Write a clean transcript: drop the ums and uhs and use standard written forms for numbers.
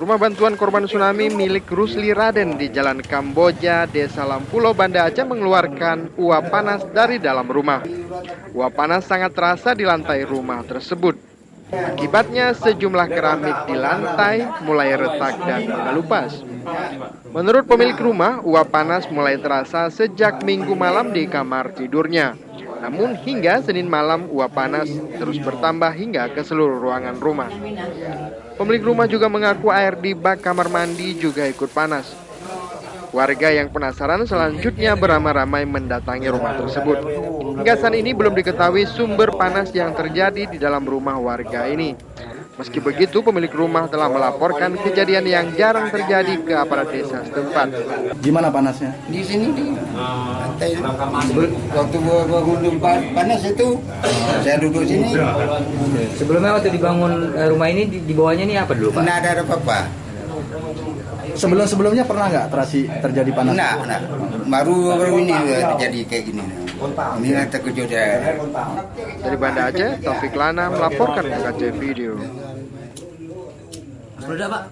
Rumah bantuan korban tsunami milik Rusli Raden di Jalan Kamboja, Desa Lampulo, Banda Aceh mengeluarkan uap panas dari dalam rumah. Uap panas sangat terasa di lantai rumah tersebut. Akibatnya sejumlah keramik di lantai mulai retak dan mengelupas. Menurut pemilik rumah, uap panas mulai terasa sejak Minggu malam di kamar tidurnya. Namun hingga Senin malam uap panas terus bertambah hingga ke seluruh ruangan rumah. Pemilik rumah juga mengaku air di bak kamar mandi juga ikut panas. Warga yang penasaran selanjutnya beramai-ramai mendatangi rumah tersebut. Hingga saat ini belum diketahui sumber panas yang terjadi di dalam rumah warga ini. Meski begitu, pemilik rumah telah melaporkan kejadian yang jarang terjadi ke aparat desa setempat. Gimana panasnya? Di sini di lantai. Waktu berundung panas itu saya duduk sini. Sebelumnya waktu dibangun rumah ini di bawahnya ini apa dulu, Pak? Nggak ada apa-apa. Sebelumnya pernah nggak terjadi panas? Nah, baru ini terjadi kayak gini. Inilah terkejut saya. Dari Banda Aceh, Taufik Lana melaporkan untuk Aceh Video. Sudah, Pak.